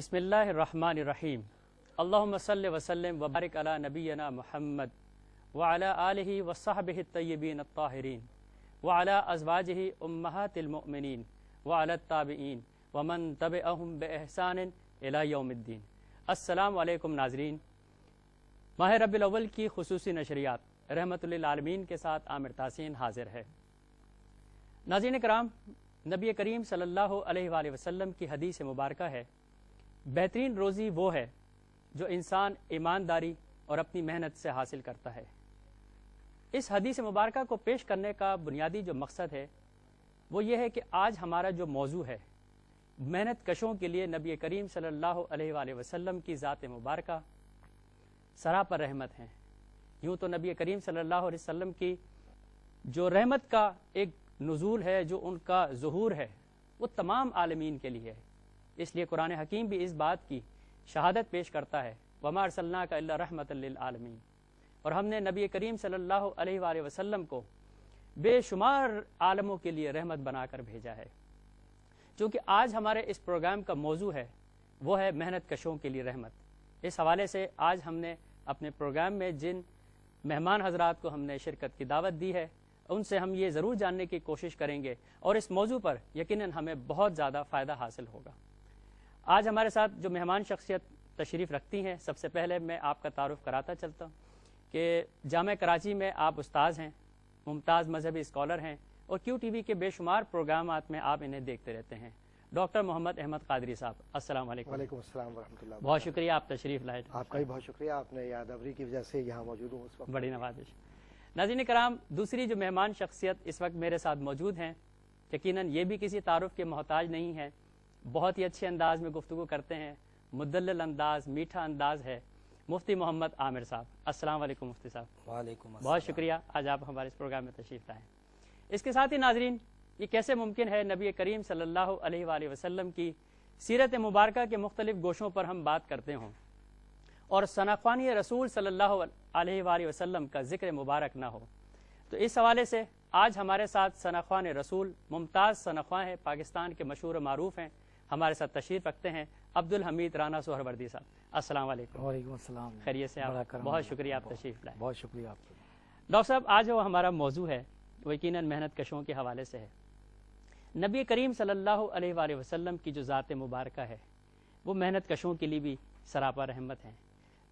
بسم اللہ الرحمن الرحیم اللہم صلی وسلم وبارک علی نبینا محمد وعلی آلہ وصحبہ الطیبین الطاہرین وعلی ازواجہ امہات المؤمنین وعلی التابعین ومن تبعہم بإحسان الی یوم الدین۔ السلام علیکم ناظرین، ماہ ربیع الاول کی خصوصی نشریات رحمت للعالمین کے ساتھ عامر تحسین حاضر ہے۔ ناظرین کرام، نبی کریم صلی اللہ علیہ وآلہ وسلم کی حدیث مبارکہ ہے، بہترین روزی وہ ہے جو انسان ایمانداری اور اپنی محنت سے حاصل کرتا ہے۔ اس حدیث مبارکہ کو پیش کرنے کا بنیادی جو مقصد ہے وہ یہ ہے کہ آج ہمارا جو موضوع ہے، محنت کشوں کے لیے نبی کریم صلی اللہ علیہ وآلہ وسلم کی ذات مبارکہ سراپر رحمت ہیں۔ یوں تو نبی کریم صلی اللہ علیہ وسلم کی جو رحمت کا ایک نزول ہے، جو ان کا ظہور ہے، وہ تمام عالمین کے لیے ہے۔ اس لیے قرآن حکیم بھی اس بات کی شہادت پیش کرتا ہے، وَمَا أَرْسَلْنَاكَ إِلَّا رَحْمَةً لِلْعَالَمِينَ، اور ہم نے نبی کریم صلی اللہ علیہ وآلہ وسلم کو بے شمار عالموں کے لیے رحمت بنا کر بھیجا ہے۔ چونکہ آج ہمارے اس پروگرام کا موضوع ہے، وہ ہے محنت کشوں کے لیے رحمت۔ اس حوالے سے آج ہم نے اپنے پروگرام میں جن مہمان حضرات کو ہم نے شرکت کی دعوت دی ہے، ان سے ہم یہ ضرور جاننے کی کوشش کریں گے اور اس موضوع پر یقیناً ہمیں بہت زیادہ فائدہ حاصل ہوگا۔ آج ہمارے ساتھ جو مہمان شخصیت تشریف رکھتی ہیں، سب سے پہلے میں آپ کا تعارف کراتا چلتا ہوں کہ جامعہ کراچی میں آپ استاذ ہیں، ممتاز مذہبی اسکالر ہیں اور کیو ٹی وی کے بے شمار پروگرامات میں آپ انہیں دیکھتے رہتے ہیں۔ ڈاکٹر محمد احمد قادری صاحب، السلام علیکم۔ وعلیکم السلام ورحمۃ اللہ۔ بہت شکریہ آپ تشریف لائے۔ آپ کا بھی بہت شکریہ، آپ نے یادآوری کی وجہ سے یہاں موجود ہوں اس وقت۔ بڑی نوازش۔ ناظرین کرام، دوسری جو مہمان شخصیت اس وقت میرے ساتھ موجود ہیں، یقیناً یہ بھی کسی تعارف کے محتاج نہیں ہے، بہت ہی اچھے انداز میں گفتگو کرتے ہیں، مدلل انداز، میٹھا انداز ہے، مفتی محمد عامر صاحب۔ السلام علیکم مفتی صاحب۔ وعلیکم السلام۔ بہت شکریہ آج آپ ہمارے اس پروگرام میں تشریف لائیں۔ اس کے ساتھ ہی ناظرین، یہ کیسے ممکن ہے نبی کریم صلی اللہ علیہ وآلہ وسلم کی سیرت مبارکہ کے مختلف گوشوں پر ہم بات کرتے ہوں اور ثناخوانی رسول صلی اللہ علیہ وآلہ وسلم کا ذکر مبارک نہ ہو؟ تو اس حوالے سے آج ہمارے ساتھ ثناخوان رسول ممتاز ثناخواں ہیں، پاکستان کے مشہور و معروف ہیں، ہمارے ساتھ تشریف رکھتے ہیں عبدالحمید رانا سہروردی صاحب۔ السلام علیکم۔ وعلیکم السلام۔ خیریت سے آپ؟ بہت شکریہ آپ تشریف لائیں۔ بہت شکریہ آپ کا۔ ڈاکٹر صاحب، آج جو ہمارا موضوع ہے وہ یقیناً محنت کشوں کے حوالے سے ہے۔ نبی کریم صلی اللہ علیہ وآلہ وسلم کی جو ذات مبارکہ ہے وہ محنت کشوں کے لیے بھی سراپا رحمت ہیں۔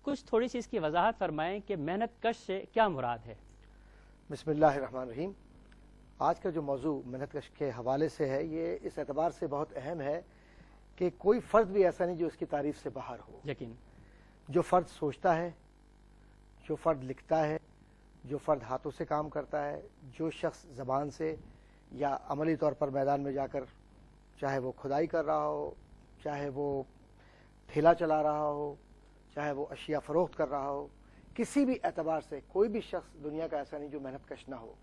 کچھ تھوڑی سی اس کی وضاحت فرمائیں کہ محنت کش سے کیا مراد ہے؟ بسم اللہ الرحمن الرحیم۔ آج کا جو موضوع محنت کش کے حوالے سے ہے، یہ اس اعتبار سے بہت اہم ہے کہ کوئی فرد بھی ایسا نہیں جو اس کی تعریف سے باہر ہو۔ یقین جو فرد سوچتا ہے، جو فرد لکھتا ہے، جو فرد ہاتھوں سے کام کرتا ہے، جو شخص زبان سے یا عملی طور پر میدان میں جا کر، چاہے وہ کھدائی کر رہا ہو، چاہے وہ ٹھیلا چلا رہا ہو، چاہے وہ اشیاء فروخت کر رہا ہو، کسی بھی اعتبار سے کوئی بھی شخص دنیا کا ایسا نہیں جو محنت کش نہ ہو۔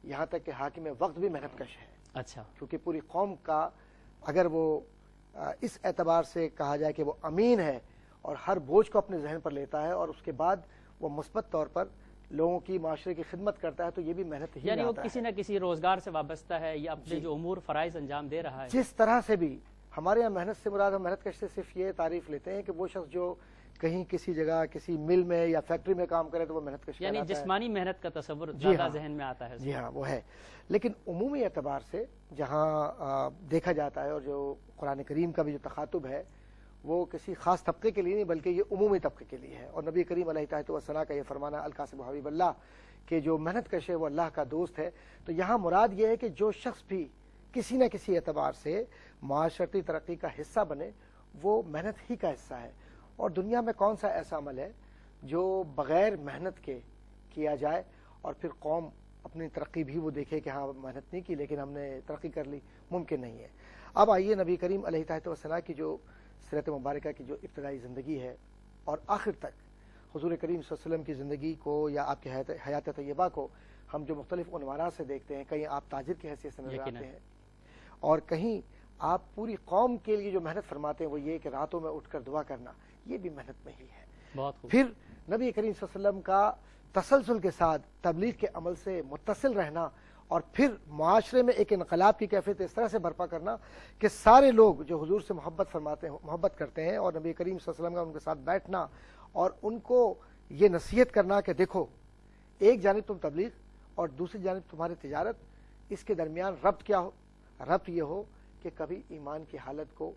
یہاں تک کہ حاکم وقت بھی محنت کش ہے۔ اچھا، کیونکہ پوری قوم کا اگر وہ اس اعتبار سے کہا جائے کہ وہ امین ہے اور ہر بوجھ کو اپنے ذہن پر لیتا ہے اور اس کے بعد وہ مثبت طور پر لوگوں کی، معاشرے کی خدمت کرتا ہے، تو یہ بھی محنت ہی یعنی وہ آتا ہے۔ کسی نہ کسی روزگار سے وابستہ ہے یا اپنے جو امور فرائض انجام دے رہا ہے۔ جس طرح سے بھی ہمارے یہاں محنت سے مراد، ہم محنت کش سے صرف یہ تعریف لیتے ہیں کہ وہ شخص جو کہیں کسی جگہ کسی مل میں یا فیکٹری میں کام کرے تو وہ محنت کش یعنی کہلاتا ہے۔ جسمانی محنت کا تصور زیادہ ذہن میں آتا ہے۔ جی ہاں، وہ ہے۔ لیکن عمومی اعتبار سے جہاں دیکھا جاتا ہے، اور جو قرآن کریم کا بھی جو تخاطب ہے وہ کسی خاص طبقے کے لیے نہیں بلکہ یہ عمومی طبقے کے لیے ہے، اور نبی کریم علیہ الصلوۃ والسلام کا یہ فرمانا القاسم حبیب اللہ کہ جو محنت کش ہے وہ اللہ کا دوست ہے۔ تو یہاں مراد یہ ہے کہ جو شخص بھی کسی نہ کسی اعتبار سے معاشرتی ترقی کا حصہ بنے، وہ محنت ہی کا حصہ ہے۔ اور دنیا میں کون سا ایسا عمل ہے جو بغیر محنت کے کیا جائے اور پھر قوم اپنی ترقی بھی وہ دیکھے کہ ہاں محنت نہیں کی لیکن ہم نے ترقی کر لی؟ ممکن نہیں ہے۔ اب آئیے نبی کریم علیہ الصلوۃ والسلام کی جو سیرت مبارکہ کی جو ابتدائی زندگی ہے اور آخر تک حضور کریم صلی اللہ علیہ وسلم کی زندگی کو یا آپ کی حیات طیبہ کو ہم جو مختلف عنوانات سے دیکھتے ہیں، کہیں آپ تاجر کی حیثیت سے نظر آتے ہیں اور کہیں آپ پوری قوم کے لیے جو محنت فرماتے ہیں وہ یہ کہ راتوں میں اٹھ کر دعا کرنا، یہ بھی محنت میں ہی ہے۔ بہت خوب۔ پھر نبی کریم صلی اللہ علیہ وسلم کا تسلسل کے ساتھ تبلیغ کے عمل سے متصل رہنا اور پھر معاشرے میں ایک انقلاب کی کیفیت اس طرح سے برپا کرنا کہ سارے لوگ جو حضور سے محبت کرتے ہیں اور نبی کریم صلی اللہ علیہ وسلم کا ان کے ساتھ بیٹھنا اور ان کو یہ نصیحت کرنا کہ دیکھو ایک جانب تم تبلیغ اور دوسری جانب تمہاری تجارت، اس کے درمیان ربط کیا ہو؟ ربط یہ ہو کہ کبھی ایمان کی حالت کو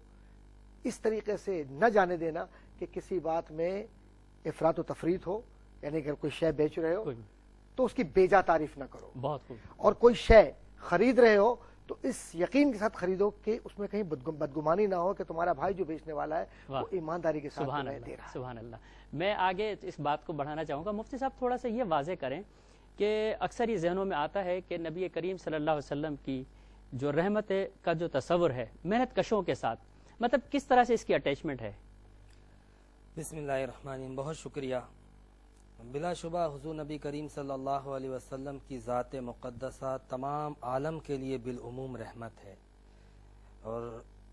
اس طریقے سے نہ جانے دینا کہ کسی بات میں افراط و تفریط ہو، یعنی اگر کوئی شے بیچ رہے ہو تو اس کی بیجا تعریف نہ کرو، بہت خوب، اور کوئی شے خرید رہے ہو تو اس یقین کے ساتھ خریدو کہ اس میں کہیں بدگمانی نہ ہو کہ تمہارا بھائی جو بیچنے والا ہے وہ ایمانداری کے ساتھ سبحان دے اللہ، رہا ہے۔ سبحان اللہ۔ میں آگے اس بات کو بڑھانا چاہوں گا، مفتی صاحب تھوڑا سا یہ واضح کریں کہ اکثر یہ ذہنوں میں آتا ہے کہ نبی کریم صلی اللہ علیہ وسلم کی جو رحمت کا جو تصور ہے محنت کشوں کے ساتھ، مطلب کس طرح سے اس کی اٹیچمنٹ ہے؟ بسم اللہ الرحمن الرحیم، بہت شکریہ۔ بلا شبہ حضور نبی کریم صلی اللہ علیہ وسلم کی ذات مقدسہ تمام عالم کے لیے بالعموم رحمت ہے، اور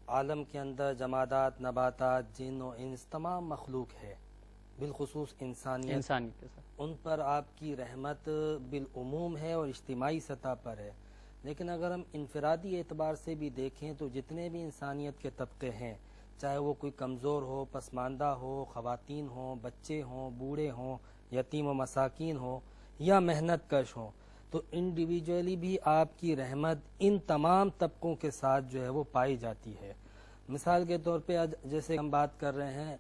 عالم کے اندر جمادات، نباتات، جن و انس تمام مخلوق ہے، بالخصوص انسانیت کے ساتھ ان پر آپ کی رحمت بالعموم ہے اور اجتماعی سطح پر ہے۔ لیکن اگر ہم انفرادی اعتبار سے بھی دیکھیں تو جتنے بھی انسانیت کے طبقے ہیں، چاہے وہ کوئی کمزور ہو، پسماندہ ہو، خواتین ہوں، بچے ہوں، بوڑھے ہوں، یتیم و مساکین ہوں یا محنت کش ہوں، تو انڈیویجولی بھی آپ کی رحمت ان تمام طبقوں کے ساتھ جو ہے وہ پائی جاتی ہے۔ مثال کے طور پہ جیسے ہم بات کر رہے ہیں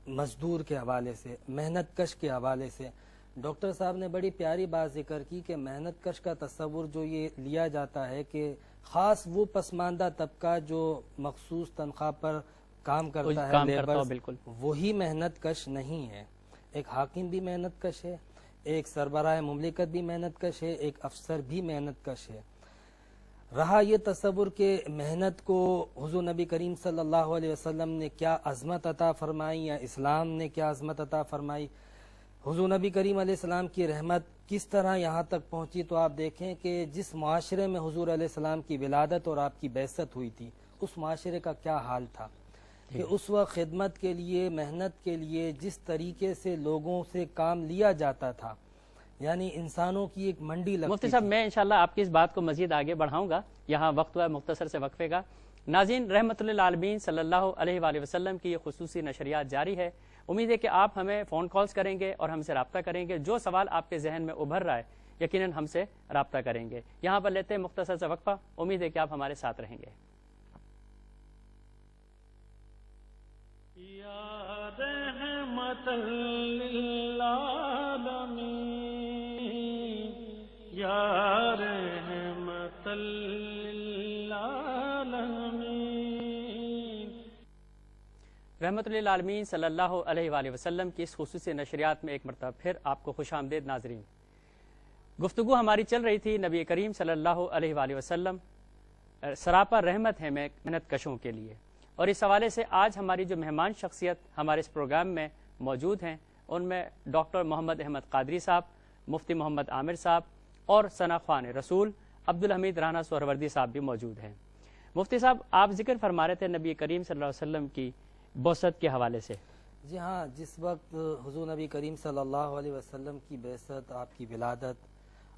مزدور کے حوالے سے، محنت کش کے حوالے سے، ڈاکٹر صاحب نے بڑی پیاری بات ذکر کی کہ محنت کش کا تصور جو یہ لیا جاتا ہے کہ خاص وہ پسماندہ طبقہ جو مخصوص تنخواہ پر کام کرتا ہے، لیبر، بالکل وہی محنت کش نہیں ہے۔ ایک حاکم بھی محنت کش ہے، ایک سربراہ مملکت بھی محنت کش ہے، ایک افسر بھی محنت کش ہے۔ رہا یہ تصور کہ محنت کو حضور نبی کریم صلی اللہ علیہ وسلم نے کیا عظمت عطا فرمائی یا اسلام نے کیا عظمت عطا فرمائی، حضور نبی کریم علیہ السلام کی رحمت کس طرح یہاں تک پہنچی، تو آپ دیکھیں کہ جس معاشرے میں حضور علیہ السلام کی ولادت اور آپ کی بعثت ہوئی تھی، اس معاشرے کا کیا حال تھا کہ اس وقت خدمت کے لیے، محنت کے لیے جس طریقے سے لوگوں سے کام لیا جاتا تھا، یعنی انسانوں کی ایک منڈی لگتی مفتی صاحب میں انشاءاللہ آپ کی اس بات کو مزید آگے بڑھاؤں گا، یہاں وقت ہوا ہے مختصر سے وقفے کا۔ ناظرین، رحمت للعالمین صلی اللہ علیہ وآلہ وسلم کی یہ خصوصی نشریات جاری ہے۔ امید ہے کہ آپ ہمیں فون کالز کریں گے اور ہم سے رابطہ کریں گے، جو سوال آپ کے ذہن میں ابھر رہا ہے یقیناً ہم سے رابطہ کریں گے۔ یہاں پر لیتے ہیں مختصر سے وقفہ، امید ہے کہ آپ ہمارے ساتھ رہیں گے۔ یا رحمت للعالمین، یا رحمت للعالمین۔ رحمت للعالمین صلی اللہ علیہ وآلہ وسلم کی اس خصوصی نشریات میں ایک مرتبہ پھر آپ کو خوش آمدید ناظرین۔ گفتگو ہماری چل رہی تھی نبی کریم صلی اللہ علیہ وآلہ وسلم سراپا رحمت ہے محنت کشوں کے لیے، اور اس حوالے سے آج ہماری جو مہمان شخصیت ہمارے اس پروگرام میں موجود ہیں ان میں ڈاکٹر محمد احمد قادری صاحب، مفتی محمد عامر صاحب اور ثنا خوان رسول عبدالحمید رانا سہروردی صاحب بھی موجود ہیں۔ مفتی صاحب، آپ ذکر فرما رہے تھے نبی کریم صلی اللہ علیہ وسلم کی بعثت کے حوالے سے۔ جی ہاں، جس وقت حضور نبی کریم صلی اللہ علیہ وسلم کی بعثت، آپ کی ولادت،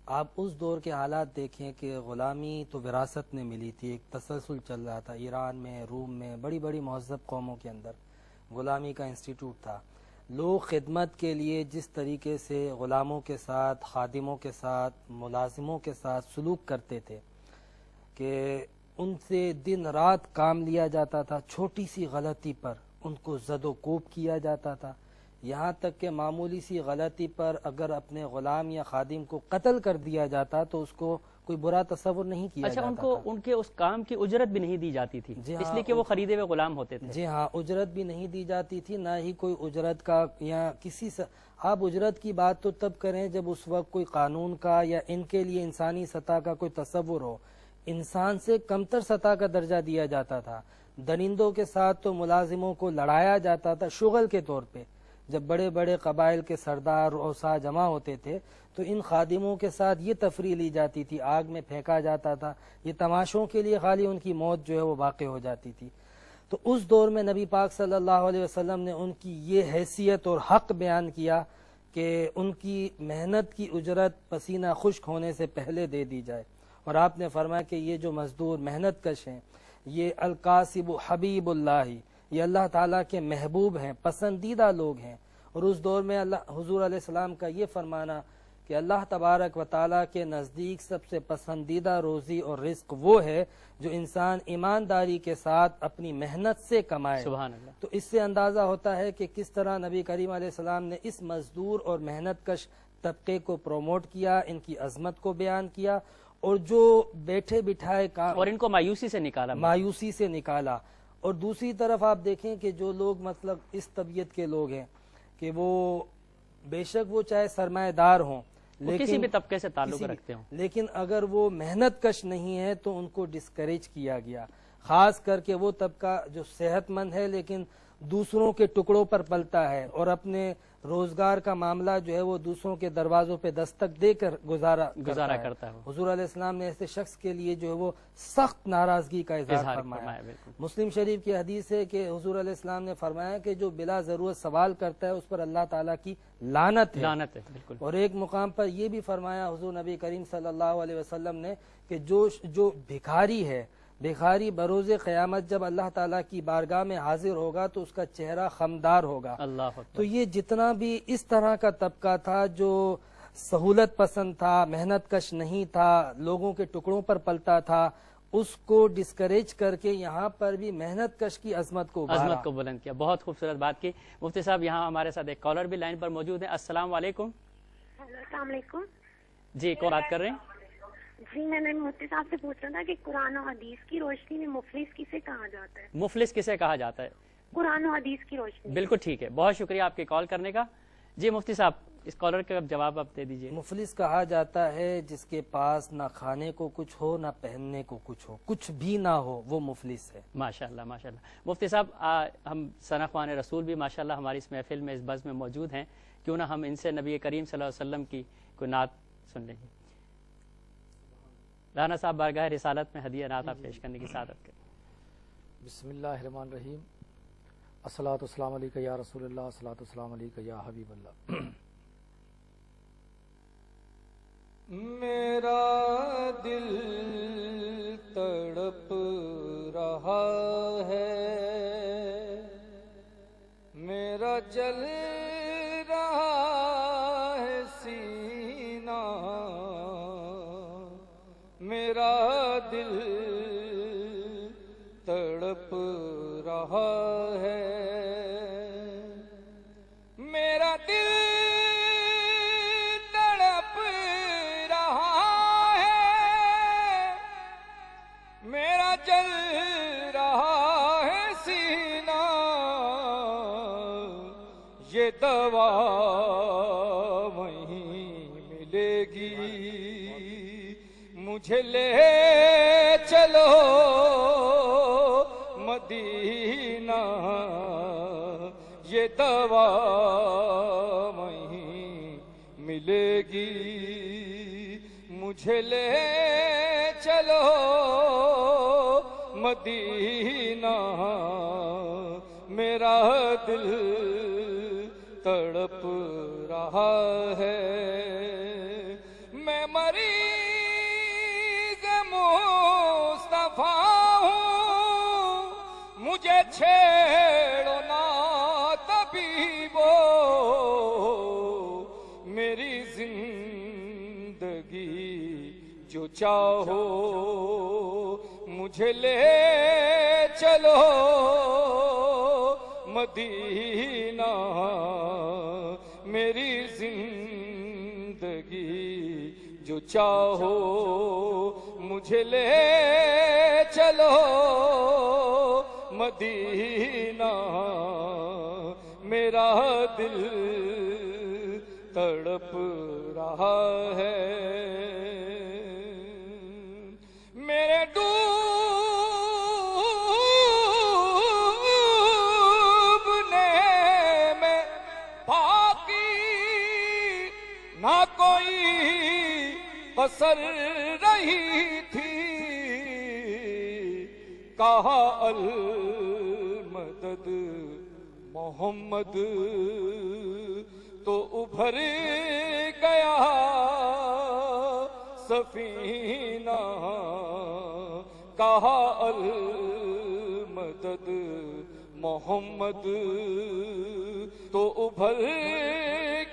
آپ اس دور کے حالات دیکھیں کہ غلامی تو وراثت میں ملی تھی، ایک تسلسل چل رہا تھا ایران میں، روم میں، بڑی بڑی مہذب قوموں کے اندر غلامی کا انسٹیٹیوٹ تھا۔ لوگ خدمت کے لیے جس طریقے سے غلاموں کے ساتھ، خادموں کے ساتھ، ملازموں کے ساتھ سلوک کرتے تھے کہ ان سے دن رات کام لیا جاتا تھا، چھوٹی سی غلطی پر ان کو زد و کوب کیا جاتا تھا، یہاں تک کہ معمولی سی غلطی پر اگر اپنے غلام یا خادم کو قتل کر دیا جاتا تو اس کو کوئی برا تصور نہیں کیا جاتا ان کو ان کے اس کام کی اجرت بھی نہیں دی جاتی تھی، اس لیے کہ وہ خریدے ہوئے غلام ہوتے تھے۔ جی ہاں، اجرت بھی نہیں دی جاتی تھی، نہ ہی کوئی اجرت کا یا کسی آپ اجرت کی بات تو تب کریں جب اس وقت کوئی قانون کا یا ان کے لیے انسانی سطح کا کوئی تصور ہو۔ انسان سے کمتر سطح کا درجہ دیا جاتا تھا، درندوں کے ساتھ تو ملازموں کو لڑایا جاتا تھا شغل کے طور پہ۔ جب بڑے بڑے قبائل کے سردار اوسا جمع ہوتے تھے تو ان خادموں کے ساتھ یہ تفریح لی جاتی تھی، آگ میں پھینکا جاتا تھا، یہ تماشوں کے لیے خالی ان کی موت جو ہے وہ واقع ہو جاتی تھی۔ تو اس دور میں نبی پاک صلی اللہ علیہ وسلم نے ان کی یہ حیثیت اور حق بیان کیا کہ ان کی محنت کی اجرت پسینہ خشک ہونے سے پہلے دے دی جائے، اور آپ نے فرمایا کہ یہ جو مزدور محنت کش ہیں یہ القاسب حبیب اللہ، یہ اللہ تعالیٰ کے محبوب ہیں، پسندیدہ لوگ ہیں۔ اور اس دور میں حضور علیہ السلام کا یہ فرمانا کہ اللہ تبارک و تعالیٰ کے نزدیک سب سے پسندیدہ روزی اور رزق وہ ہے جو انسان ایمانداری کے ساتھ اپنی محنت سے کمائے۔ سبحان اللہ۔ تو اس سے اندازہ ہوتا ہے کہ کس طرح نبی کریم علیہ السلام نے اس مزدور اور محنت کش طبقے کو پروموٹ کیا، ان کی عظمت کو بیان کیا، اور جو بیٹھے بٹھائے کام اور ان کو مایوسی سے نکالا، مایوسی سے نکالا۔ اور دوسری طرف آپ دیکھیں کہ جو لوگ مطلب اس طبیعت کے لوگ ہیں کہ وہ بے شک وہ چاہے سرمایہ دار ہوں کسی بھی طبقے سے تعلق رکھتے ہوں، لیکن اگر وہ محنت کش نہیں ہے تو ان کو ڈسکریج کیا گیا، خاص کر کے وہ طبقہ جو صحت مند ہے لیکن دوسروں کے ٹکڑوں پر پلتا ہے اور اپنے روزگار کا معاملہ جو ہے وہ دوسروں کے دروازوں پہ دستک دے کر گزارا کرتا ہے۔ حضور علیہ السلام نے ایسے شخص کے لیے جو ہے وہ سخت ناراضگی کا اظہار فرمایا۔ مسلم شریف کی حدیث ہے کہ حضور علیہ السلام نے فرمایا کہ جو بلا ضرورت سوال کرتا ہے اس پر اللہ تعالیٰ کی لعنت ہے۔ بالکل۔ اور ایک مقام پر یہ بھی فرمایا حضور نبی کریم صلی اللہ علیہ وسلم نے کہ جو بھکاری ہے، بھکاری بروز قیامت جب اللہ تعالیٰ کی بارگاہ میں حاضر ہوگا تو اس کا چہرہ خمدار ہوگا۔ اللہ تو یہ جتنا بھی اس طرح کا طبقہ تھا جو سہولت پسند تھا، محنت کش نہیں تھا، لوگوں کے ٹکڑوں پر پلتا تھا، اس کو ڈسکریج کر کے یہاں پر بھی محنت کش کی عظمت کو بلند کیا۔ بہت خوبصورت بات کی مفتی صاحب۔ یہاں ہمارے ساتھ ایک کالر بھی لائن پر موجود ہے۔ السلام علیکم۔ السلام علیکم جی، کون بات کر رہے ہیں؟ جی، میں نے مفتی صاحب سے پوچھنا تھا کہ قرآن و حدیث کی روشنی میں مفلس کسے کہا جاتا ہے؟ مفلس کسے کہا جاتا ہے؟ قرآن و حدیث کی روشنی۔ بالکل ٹھیک ہے، بہت شکریہ آپ کے کال کرنے کا۔ جی مفتی صاحب، اس کالر کا جواب آپ دے دیجیے۔ مفلس کہا جاتا ہے جس کے پاس نہ کھانے کو کچھ ہو نہ پہننے کو کچھ ہو، کچھ بھی نہ ہو، وہ مفلس ہے۔ ماشاءاللہ ماشاءاللہ۔ مفتی صاحب، ہم ثنا خوان رسول بھی ماشاءاللہ ہماری اس محفل میں، اس بزم میں موجود ہیں، کیوں نہ ہم ان سے نبی کریم صلی اللہ علیہ وسلم کی کوئی نعت سن لیں۔ رانا صاحب بارگاہ رسالت میں ہدیہ نعت پیش کرنے کی سعادت کریں۔ بسم اللہ الرحمن الرحیم۔ الصلاۃ والسلام علیکہ یا رسول اللہ، الصلاۃ والسلام علیکہ یا حبیب اللہ۔ میرا دل تڑپ رہا ہے، میرا جل رہا ہے سینہ، میرا دل تڑپ رہا ہے، میرا دل تڑپ رہا ہے، میرا جل رہا ہے سینہ، یہ دوا وہیں ملے گی، مجھے لے چلو مدینہ، یہ دوا وہیں ملے گی، مجھے لے چلو مدینہ، میرا دل تڑپ رہا ہے، میں مریض مصطفیٰ ہوں، مجھے چھیڑو نا طبیبو، میری زندگی جو چاہو مجھے لے چلو مدینہ، میری زندگی جو چاہو مجھے لے چلو مدینہ، میرا دل تڑپ رہا ہے، میرے ڈوبنے میں باقی نہ کوئی قصر رہی تھی، کہا المدد محمد تو ابھر گیا سفینہ کہا المدد محمد تو ابھر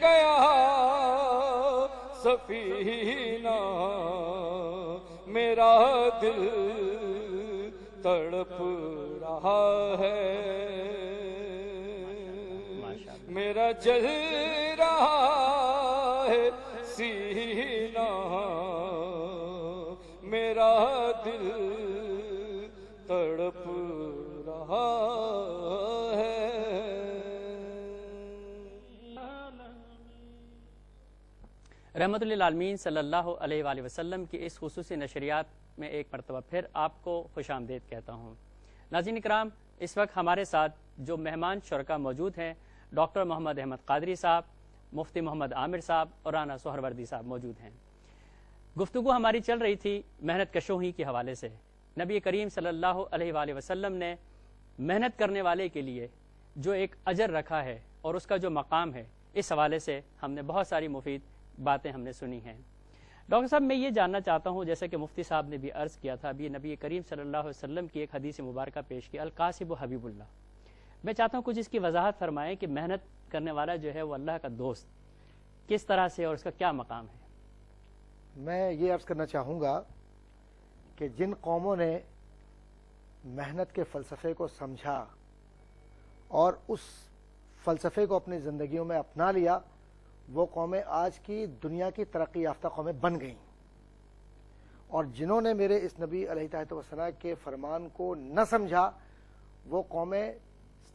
گیا سفینہ میرا دل تڑپ رہا ہے میرا جل رہا ہے سینہ میرا دل تڑپ رہا ہے. رحمت للعالمین صلی اللہ علیہ وآلہ وسلم کی اس خصوصی نشریات میں ایک مرتبہ پھر آپ کو خوش آمدید کہتا ہوں. ناظرین اکرام، اس وقت ہمارے ساتھ جو مہمان شرکا موجود ہیں، ڈاکٹر محمد احمد قادری صاحب، مفتی محمد عامر صاحب اور رانا سہروردی صاحب موجود ہیں. گفتگو ہماری چل رہی تھی محنت کشوں کے حوالے سے. نبی کریم صلی اللہ علیہ وآلہ وسلم نے محنت کرنے والے کے لیے جو ایک اجر رکھا ہے اور اس کا جو مقام ہے، اس حوالے سے ہم نے بہت ساری مفید باتیں ہم نے سنی ہیں. ڈاکٹر صاحب، میں یہ جاننا چاہتا ہوں، جیسے کہ مفتی صاحب نے بھی عرض کیا تھا، ابھی نبی کریم صلی اللہ علیہ وسلم کی ایک حدیث مبارکہ پیش کی، القاسب حبیب اللہ. میں چاہتا ہوں کچھ اس کی وضاحت فرمائیں کہ محنت کرنے والا جو ہے وہ اللہ کا دوست کس طرح سے اور اس کا کیا مقام ہے. میں یہ عرض کرنا چاہوں گا کہ جن قوموں نے محنت کے فلسفے کو سمجھا اور اس فلسفے کو اپنی زندگیوں میں اپنا لیا، وہ قومیں آج کی دنیا کی ترقی یافتہ قومیں بن گئیں. اور جنہوں نے میرے اس نبی علیہ السلام کے فرمان کو نہ سمجھا، وہ قومیں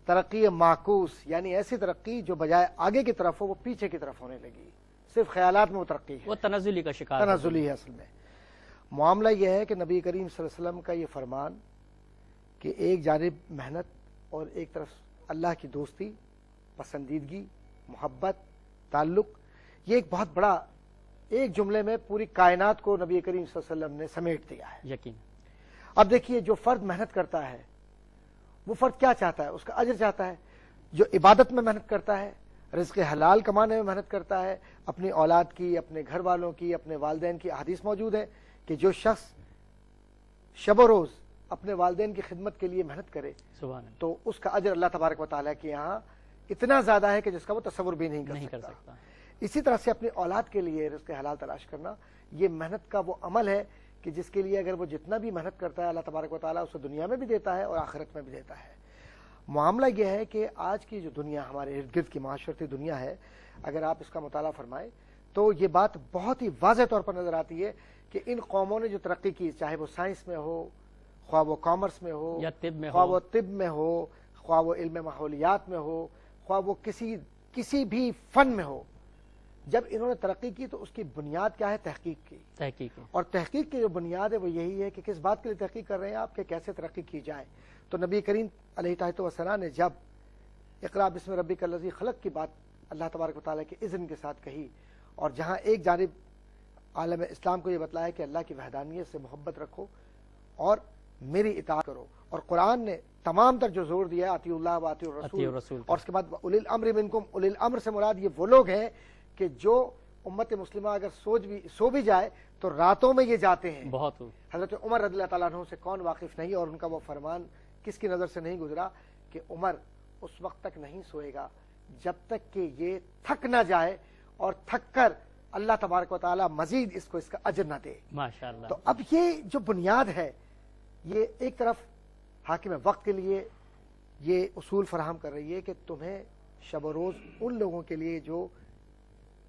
ترقی معکوس، یعنی ایسی ترقی جو بجائے آگے کی طرف ہو وہ پیچھے کی طرف ہونے لگی. صرف خیالات میں وہ ترقی ہے، وہ تنزلی کا شکار، تنزلی ہے. اصل میں معاملہ یہ ہے کہ نبی کریم صلی اللہ علیہ وسلم کا یہ فرمان کہ ایک جانب محنت اور ایک طرف اللہ کی دوستی، پسندیدگی، محبت، تعلق، یہ ایک بہت بڑا ایک جملے میں پوری کائنات کو نبی کریم صلی اللہ علیہ وسلم نے سمیٹ دیا ہے. یقین. اب دیکھیے، جو فرد محنت کرتا ہے وہ فرد کیا چاہتا ہے؟ اس کا اجر چاہتا ہے. جو عبادت میں محنت کرتا ہے، رزق حلال کمانے میں محنت کرتا ہے، اپنی اولاد کی، اپنے گھر والوں کی، اپنے والدین کی احادیث موجود ہے کہ جو شخص شب و روز اپنے والدین کی خدمت کے لیے محنت کرے تو اس کا اجر اللہ تبارک و تعالیٰ کے یہاں اتنا زیادہ ہے کہ جس کا وہ تصور بھی نہیں کر سکتا. اسی طرح سے اپنی اولاد کے لیے رزق حلال تلاش کرنا، یہ محنت کا وہ عمل ہے کہ جس کے لیے اگر وہ جتنا بھی محنت کرتا ہے اللہ تبارک و تعالیٰ اسے دنیا میں بھی دیتا ہے اور آخرت میں بھی دیتا ہے. معاملہ یہ ہے کہ آج کی جو دنیا ہمارے ارد گرد کی معاشرتی دنیا ہے، اگر آپ اس کا مطالعہ فرمائیں تو یہ بات بہت ہی واضح طور پر نظر آتی ہے کہ ان قوموں نے جو ترقی کی، چاہے وہ سائنس میں ہو، خواہ وہ کامرس میں ہو، یا طب میں خواہ ہو، وہ طب میں ہو، خواہ وہ علم ماحولیات میں ہو، خواہ وہ کسی بھی فن میں ہو، جب انہوں نے ترقی کی تو اس کی بنیاد کیا ہے؟ تحقیق کی. اور تحقیق کی جو بنیاد ہے وہ یہی ہے کہ کس بات کے لیے تحقیق کر رہے ہیں آپ، کہ کیسے ترقی کی جائے. تو نبی کریم علیہ السلام نے جب اقرا بسم ربک الذی خلق کی بات اللہ تبارک و تعالیٰ کے اذن کے ساتھ کہی، اور جہاں ایک جانب عالم اسلام کو یہ بتلایا کہ اللہ کی وحدانیت سے محبت رکھو اور میری اطاعت کرو، اور قرآن نے تمام تر جو زور دیا اطیعوا اللہ و اطیعوا الرسول، اور اس کے بعد اولی الامر منکم، اولی الامر سے مراد یہ وہ لوگ ہیں کہ جو امت مسلمہ اگر سو بھی جائے تو راتوں میں یہ جاتے ہیں. بہت. حضرت عمر رضی اللہ تعالیٰ عنہ سے کون واقف نہیں، اور ان کا وہ فرمان کس کی نظر سے نہیں گزرا کہ عمر اس وقت تک نہیں سوئے گا جب تک کہ یہ تھک نہ جائے اور تھک کر اللہ تبارک و تعالیٰ مزید اس کا اجر نہ دے. ماشاءاللہ. تو اب یہ جو بنیاد ہے، یہ ایک طرف حاکم وقت کے لیے یہ اصول فراہم کر رہی ہے کہ تمہیں شب و روز ان لوگوں کے لیے جو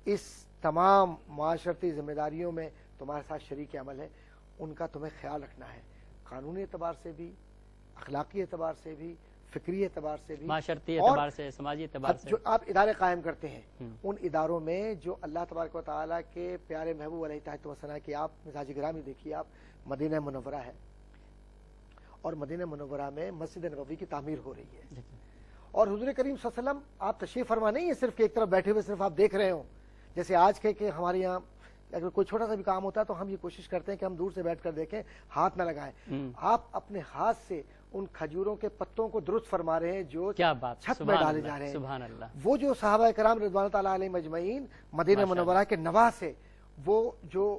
اس تمام معاشرتی ذمہ داریوں میں تمہارے ساتھ شریک عمل ہے، ان کا تمہیں خیال رکھنا ہے، قانونی اعتبار سے بھی، اخلاقی اعتبار سے بھی، فکری اعتبار سے بھی، معاشرتی اعتبار سے، سماجی اعتبار سے. جو آپ ادارے قائم کرتے ہیں ان اداروں میں جو اللہ تبارک و تعالیٰ کے پیارے محبوب علیہ السلام کی آپ مزاج گرامی دیکھیے، آپ مدینہ منورہ ہے اور مدینہ منورہ میں مسجد نبوی کی تعمیر ہو رہی ہے، اور حضور کریم صلی اللہ علیہ وسلم آپ تشریف فرما نہیں ہے صرف کہ ایک طرف بیٹھے ہوئے صرف آپ دیکھ رہے ہوں. جیسے آج کہ ہمارے یہاں اگر کوئی چھوٹا سا بھی کام ہوتا ہے تو ہم یہ کوشش کرتے ہیں کہ ہم دور سے بیٹھ کر دیکھیں، ہاتھ نہ لگائیں. آپ اپنے ہاتھ سے ان کھجوروں کے پتوں کو درست فرما رہے ہیں جو چھت میں ڈالے جا رہے ہیں. سبحان اللہ. وہ جو صحابہ کرام رضوان تعالیٰ علیہ مجمعین مدینہ منورہ کے نواح سے وہ جو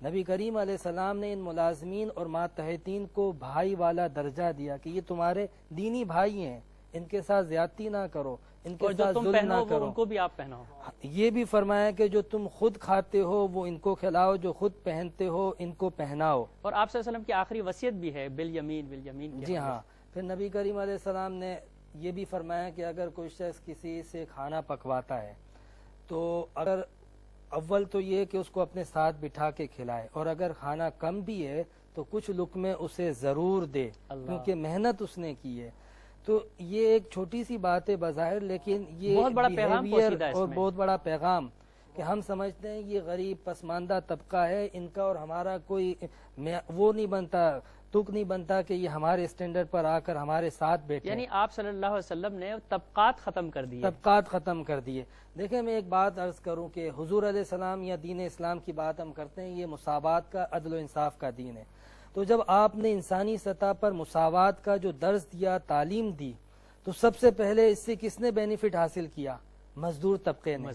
نبی کریم علیہ السلام نے ان ملازمین اور ماتحتین کو بھائی والا درجہ دیا کہ یہ تمہارے دینی بھائی ہیں، ان کے ساتھ زیادتی نہ کرو، ان کے اور جو ساتھ تم ظلم پہنو نہ وہ کرو۔ ان کو بھی آپ پہناؤ۔ یہ بھی فرمایا کہ جو تم خود کھاتے ہو وہ ان کو کھلاؤ، جو خود پہنتے ہو ان کو پہناؤ۔ اور آپ صلی اللہ علیہ وسلم کی آخری وصیت بھی ہے بالیمین بالیمین کی۔ جی ہاں، پھر نبی کریم علیہ السلام نے یہ بھی فرمایا کہ اگر کوئی شخص کسی سے کھانا پکواتا ہے تو اگر اول تو یہ کہ اس کو اپنے ساتھ بٹھا کے کھلائے، اور اگر کھانا کم بھی ہے تو کچھ لقمے اسے ضرور دے، کیونکہ محنت اس نے کی ہے۔ تو یہ ایک چھوٹی سی بات ہے بظاہر، لیکن یہ بہت بڑا پیغام behavior پوشیدہ ہے اس اور میں۔ بہت بڑا پیغام کہ ہم سمجھتے ہیں یہ غریب پسماندہ طبقہ ہے، ان کا اور ہمارا کوئی وہ نہیں بنتا، تک نہیں بنتا کہ یہ ہمارے اسٹینڈرڈ پر آ کر ہمارے ساتھ بیٹھے۔ یعنی آپ صلی اللہ علیہ وسلم نے طبقات ختم کر دیے۔ طبقات ختم کر دیے۔ دیکھیں میں ایک بات عرض کروں کہ حضور علیہ السلام یا دین اسلام کی بات ہم کرتے ہیں، یہ مساوات کا، عدل و انصاف کا دین ہے۔ تو جب آپ نے انسانی سطح پر مساوات کا جو درس دیا، تعلیم دی، تو سب سے پہلے اس سے کس نے بینیفٹ حاصل کیا؟ مزدور طبقے نے،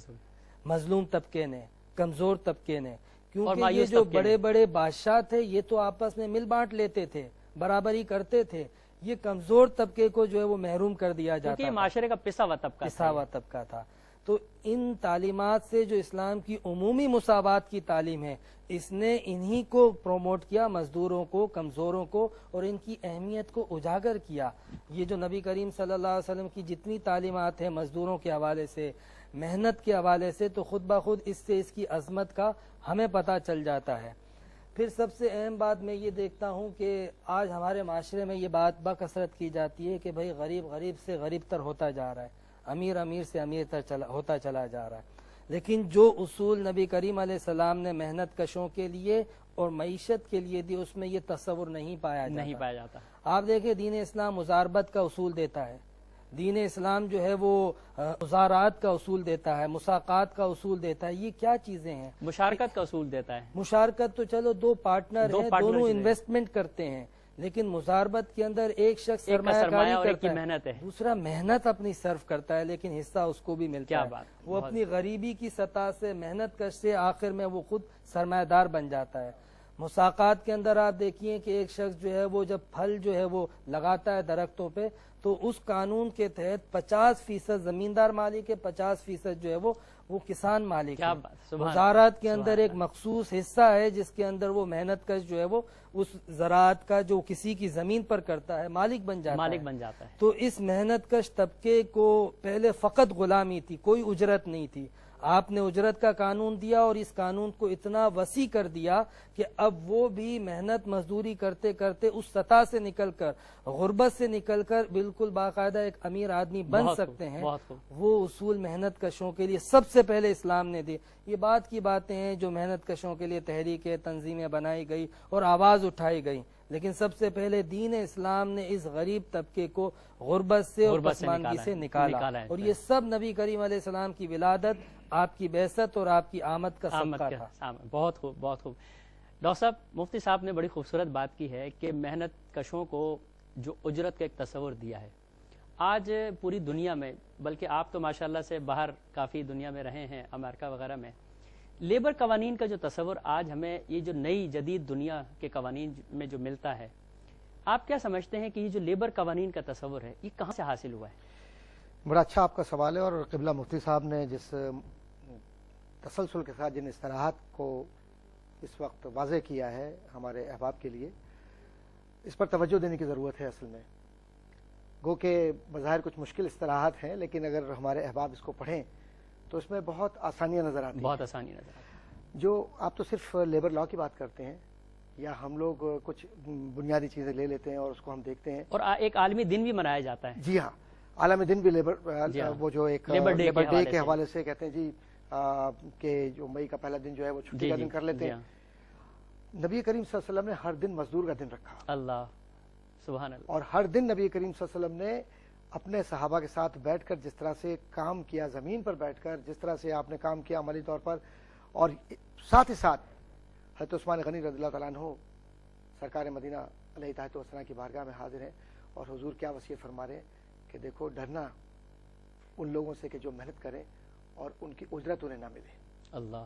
مظلوم طبقے نے، کمزور طبقے نے، کیونکہ یہ جو بڑے بڑے بادشاہ تھے یہ تو آپس میں مل بانٹ لیتے تھے، برابری کرتے تھے، یہ کمزور طبقے کو جو ہے وہ محروم کر دیا جاتا کیونکہ یہ معاشرے کا پسا ہوا طبقہ پسا ہوا طبقہ تھا۔ تو ان تعلیمات سے جو اسلام کی عمومی مساوات کی تعلیم ہے، اس نے انہی کو پروموٹ کیا، مزدوروں کو، کمزوروں کو، اور ان کی اہمیت کو اجاگر کیا۔ یہ جو نبی کریم صلی اللہ علیہ وسلم کی جتنی تعلیمات ہیں مزدوروں کے حوالے سے، محنت کے حوالے سے، تو خود بخود اس سے اس کی عظمت کا ہمیں پتہ چل جاتا ہے۔ پھر سب سے اہم بات میں یہ دیکھتا ہوں کہ آج ہمارے معاشرے میں یہ بات بکثرت کی جاتی ہے کہ بھئی غریب غریب سے غریب تر ہوتا جا رہا ہے، امیر امیر سے امیر تر ہوتا چلا جا رہا ہے، لیکن جو اصول نبی کریم علیہ السلام نے محنت کشوں کے لیے اور معیشت کے لیے دی، اس میں یہ تصور نہیں پایا جاتا۔ آپ دیکھیں دین اسلام مزاربت کا اصول دیتا ہے، دین اسلام جو ہے وہ مزارات کا اصول دیتا ہے، مساقات کا اصول دیتا ہے۔ یہ کیا چیزیں ہیں؟ مشارکت کا اصول دیتا ہے۔ مشارکت تو چلو دو پارٹنر ہیں، دونوں انویسٹمنٹ کرتے ہیں، لیکن مزاربت کے اندر ایک شخص سرمایہ کاری کرتا ہے، محنت ہے، دوسرا محنت اپنی صرف کرتا ہے، لیکن حصہ اس کو بھی ملتا ہے۔ وہ اپنی غریبی کی سطح سے، محنت کش سے، آخر میں وہ خود سرمایہ دار بن جاتا ہے۔ مساقات کے اندر آپ دیکھیے کہ ایک شخص جو ہے وہ جب پھل جو ہے وہ لگاتا ہے درختوں پہ، تو اس قانون کے تحت 50% زمیندار مالک ہے، 50% جو ہے وہ کسان مالک ہے۔ مزارات کے اندر ایک مخصوص حصہ ہے جس کے اندر وہ محنت کش جو ہے وہ اس زراعت کا جو کسی کی زمین پر کرتا ہے مالک بن جاتا ہے۔ تو اس محنت کش طبقے کو پہلے فقط غلامی تھی، کوئی اجرت نہیں تھی۔ آپ نے اجرت کا قانون دیا اور اس قانون کو اتنا وسیع کر دیا کہ اب وہ بھی محنت مزدوری کرتے کرتے اس سطح سے نکل کر، غربت سے نکل کر بالکل باقاعدہ ایک امیر آدمی بن سکتے ہیں۔ وہ اصول محنت کشوں کے لیے سب سے پہلے اسلام نے دی۔ یہ بات کی باتیں ہیں جو محنت کشوں کے لیے تحریکیں، تنظیمیں بنائی گئی اور آواز اٹھائی گئی، لیکن سب سے پہلے دین اسلام نے اس غریب طبقے کو غربت سے اور پسماندگی سے نکالا، اور یہ سب نبی کریم علیہ السلام کی ولادت، آپ کی بعثت اور آپ کی آمد کا صدقہ تھا۔ بہت خوب، بہت خوب۔ ڈاکٹر صاحب، مفتی صاحب نے بڑی خوبصورت بات کی ہے کہ محنت کشوں کو جو اجرت کا ایک تصور دیا ہے، آج پوری دنیا میں، بلکہ آپ تو ماشاءاللہ سے باہر کافی دنیا میں رہے ہیں، امریکہ وغیرہ میں، لیبر قوانین کا جو تصور آج ہمیں یہ جو نئی جدید دنیا کے قوانین میں جو ملتا ہے، آپ کیا سمجھتے ہیں کہ یہ جو لیبر قوانین کا تصور ہے یہ کہاں سے حاصل ہوا ہے؟ بڑا اچھا آپ کا سوال ہے، اور قبلہ مفتی صاحب نے جس تسلسل کے ساتھ جن اصطلاحات کو اس وقت واضح کیا ہے ہمارے احباب کے لیے، اس پر توجہ دینے کی ضرورت ہے۔ اصل میں گو کہ بظاہر کچھ مشکل اصطلاحات ہیں، لیکن اگر ہمارے احباب اس کو پڑھیں تو اس میں بہت آسانیاں نظر آتی ہیں۔ بہت آسانی نظر آتی ہے۔ جو آپ تو صرف لیبر لاء کی بات کرتے ہیں، یا ہم لوگ کچھ بنیادی چیزیں لے لیتے ہیں اور اس کو ہم دیکھتے ہیں، اور ایک عالمی دن بھی منایا جاتا ہے۔ جی ہاں، عالمی دن بھی لیبر وہ جو ایک لیبر ڈے کے حوالے سے کہتے ہیں جی کہ جو مئی کا پہلا دن جو ہے وہ چھٹی کا دن کر لیتے ہیں۔ نبی کریم صلی اللہ علیہ وسلم نے ہر دن مزدور کا دن رکھا، اللہ سبحان اللہ، اور ہر دن نبی کریم صلی اللہ علیہ وسلم نے اپنے صحابہ کے ساتھ بیٹھ کر جس طرح سے کام کیا، زمین پر بیٹھ کر جس طرح سے آپ نے کام کیا عملی طور پر، اور ساتھ ہی ساتھ حضرت عثمان غنی رضی اللہ تعالیٰ عنہ سرکار مدینہ علیہ تحت وسلم کی بارگاہ میں حاضر ہیں، اور حضور کیا وصیت فرما رہے ہیں کہ دیکھو ڈرنا ان لوگوں سے کہ جو محنت کریں اور ان کی اجرت انہیں نہ ملے۔ اللہ،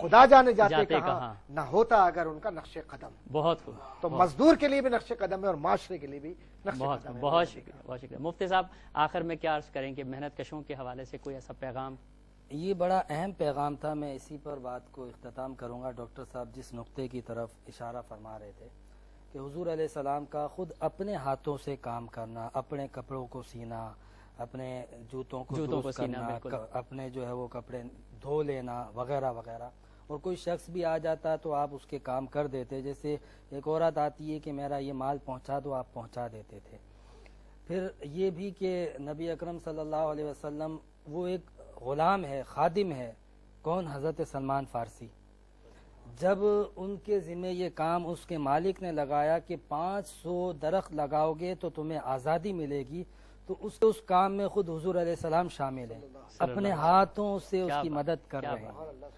خدا جانے جاتے جاتے کہاں کہاں۔ نہ ہوتا اگر ان کا نقش قدم. بہت خوب، تو مزدور کے لیے بھی نقش قدم ہے اور معاشرے کے لیے بھی نقش بہت قدم ہے. بہت شکریہ، بہت شکریہ. مفتی صاحب آخر میں کیا عرض کریں کہ محنت کشوں کے حوالے سے کوئی ایسا پیغام؟ یہ بڑا اہم پیغام تھا، میں اسی پر بات کو اختتام کروں گا. ڈاکٹر صاحب جس نقطے کی طرف اشارہ فرما رہے تھے کہ حضور علیہ السلام کا خود اپنے ہاتھوں سے کام کرنا، اپنے کپڑوں کو سینا، اپنے جوتوں کو درست کرنا، اپنے جو ہے وہ کپڑے دھو لینا وغیرہ وغیرہ. اور کوئی شخص بھی آ جاتا تو آپ اس کے کام کر دیتے. جیسے ایک عورت آتی ہے کہ میرا یہ مال پہنچا دو، آپ پہنچا دیتے تھے. پھر یہ بھی کہ نبی اکرم صلی اللہ علیہ وسلم وہ ایک غلام ہے، خادم ہے. کون؟ حضرت سلمان فارسی. جب ان کے ذمہ یہ کام اس کے مالک نے لگایا کہ 500 درخت لگاؤ گے تو تمہیں آزادی ملے گی، تو اس کام میں خود حضور علیہ السلام شامل ہیں، اپنے ہاتھوں سے اس کی مدد کر رہے ہیں.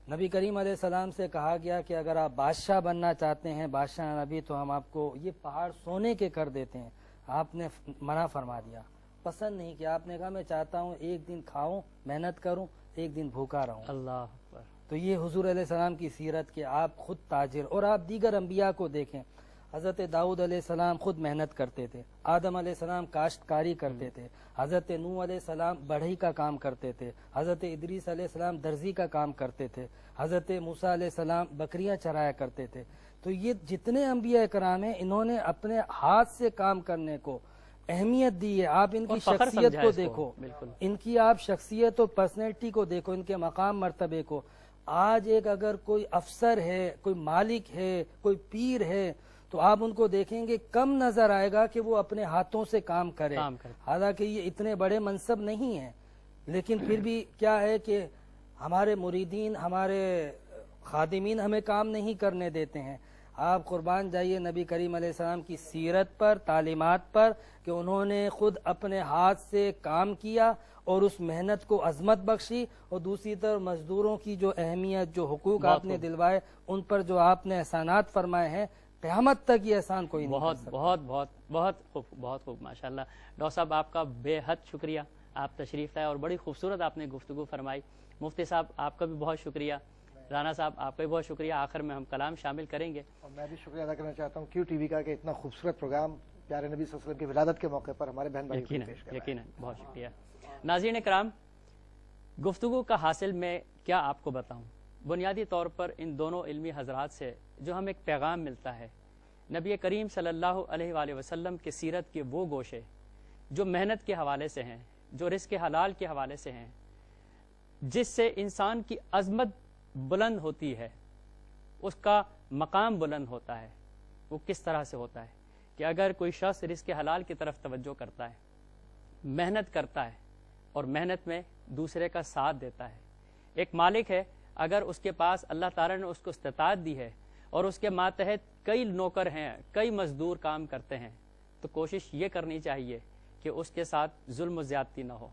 نبی کریم علیہ السلام سے کہا گیا کہ اگر آپ بادشاہ بننا چاہتے ہیں، بادشاہ نبی، تو ہم آپ کو یہ پہاڑ سونے کے کر دیتے ہیں. آپ نے منع فرما دیا، پسند نہیں کیا. آپ نے کہا میں چاہتا ہوں ایک دن کھاؤں، محنت کروں، ایک دن بھوکا رہوں. اللہ اکبر. تو یہ حضور علیہ السلام کی سیرت کہ آپ خود تاجر. اور آپ دیگر انبیاء کو دیکھیں، حضرت داؤد علیہ السلام خود محنت کرتے تھے، آدم علیہ السلام کاشتکاری کرتے تھے، حضرت نوح علیہ السلام بڑھئی کا کام کرتے تھے، حضرت ادریس علیہ السلام درزی کا کام کرتے تھے، حضرت موسیٰ علیہ السلام بکریاں چرایا کرتے تھے. تو یہ جتنے انبیاء کرام ہیں انہوں نے اپنے ہاتھ سے کام کرنے کو اہمیت دی ہے. آپ ان کی شخصیت کو دیکھو، ان کی آپ شخصیت و پرسنالٹی کو دیکھو، ان کے مقام مرتبے کو. آج ایک اگر کوئی افسر ہے، کوئی مالک ہے، کوئی پیر ہے، تو آپ ان کو دیکھیں گے کم نظر آئے گا کہ وہ اپنے ہاتھوں سے کام کرے. حالانکہ یہ اتنے بڑے منصب نہیں ہیں، لیکن پھر بھی کیا ہے کہ ہمارے مریدین، ہمارے خادمین ہمیں کام نہیں کرنے دیتے ہیں. آپ قربان جائیے نبی کریم علیہ السلام کی سیرت پر، تعلیمات پر، کہ انہوں نے خود اپنے ہاتھ سے کام کیا اور اس محنت کو عظمت بخشی. اور دوسری طرف مزدوروں کی جو اہمیت، جو حقوق آپ نے دلوائے، ان پر جو آپ نے احسانات فرمائے ہیں، قیامت تک یہ احسان کوئی نہیں کر سکتا. بہت بہت بہت خوب، بہت خوب، ماشاءاللہ. ڈاکٹر صاحب آپ کا بے حد شکریہ، آپ تشریف لائے اور بڑی خوبصورت آپ نے گفتگو فرمائی. مفتی صاحب آپ کا بھی بہت شکریہ. رانا صاحب آپ کا بھی بہت شکریہ. آخر میں ہم کلام شامل کریں گے. اور میں بھی شکریہ ادا کرنا چاہتا ہوں کیو ٹی وی کا کہ اتنا خوبصورت پروگرام پیارے نبی صلی اللہ علیہ وسلم کی ولادت کے موقع پر ہمارے بہن بھائی کو پیش کر رہا ہے. یقیناً بہت شکریہ. ناظرین کرام، گفتگو کا حاصل میں کیا آپ کو بتاؤں. بنیادی طور پر ان دونوں علمی حضرات سے جو ہمیں ایک پیغام ملتا ہے، نبی کریم صلی اللہ علیہ وآلہ وسلم کے سیرت کے وہ گوشے جو محنت کے حوالے سے ہیں، جو رزق حلال کے حوالے سے ہیں، جس سے انسان کی عظمت بلند ہوتی ہے، اس کا مقام بلند ہوتا ہے. وہ کس طرح سے ہوتا ہے کہ اگر کوئی شخص رزق حلال کی طرف توجہ کرتا ہے، محنت کرتا ہے اور محنت میں دوسرے کا ساتھ دیتا ہے. ایک مالک ہے، اگر اس کے پاس اللہ تعالیٰ نے اس کو استطاعت دی ہے اور اس کے ماتحت کئی نوکر ہیں، کئی مزدور کام کرتے ہیں، تو کوشش یہ کرنی چاہیے کہ اس کے ساتھ ظلم و زیادتی نہ ہو.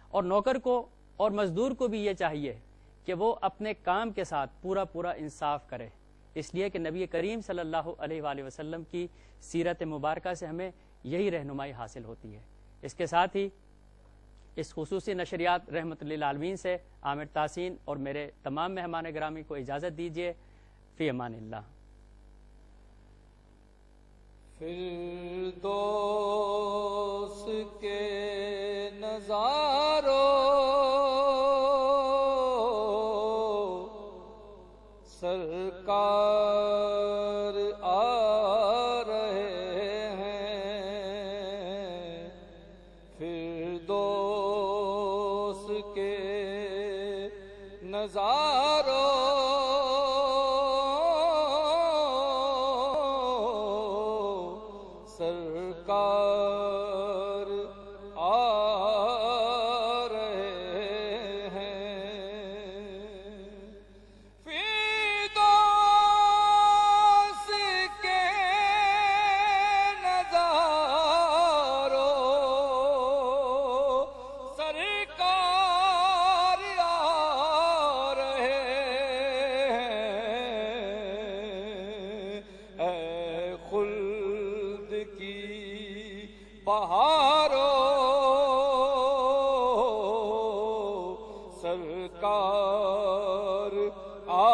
اور نوکر کو اور مزدور کو بھی یہ چاہیے کہ وہ اپنے کام کے ساتھ پورا انصاف کرے. اس لیے کہ نبی کریم صلی اللہ علیہ وآلہ وسلم کی سیرت مبارکہ سے ہمیں یہی رہنمائی حاصل ہوتی ہے. اس کے ساتھ ہی اس خصوصی نشریات رحمت للعالمین سے عامر تحسین اور میرے تمام مہمان گرامی کو اجازت دیجیے. فی امان اللہ. فردوس کے نظاروں سرکار آ رہے ہیں. فردوس کے نظاروں سرکار آ رہے ہیں. فردوس کے نظاروں سرکار آ رہے ہیں. اے خلد کی بہاروں سرکار آ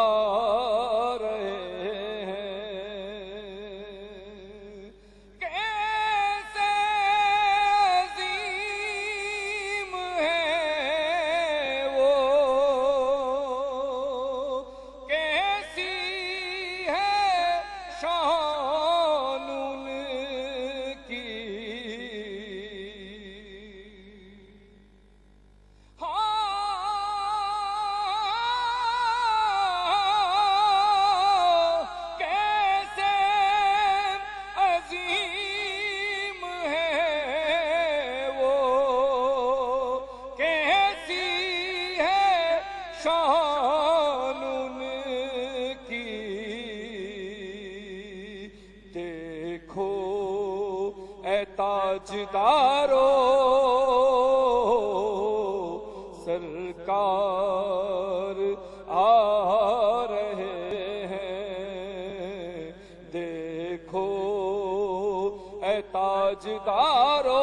تاجدارو سرکار آ رہے ہیں، دیکھو اے تاجدارو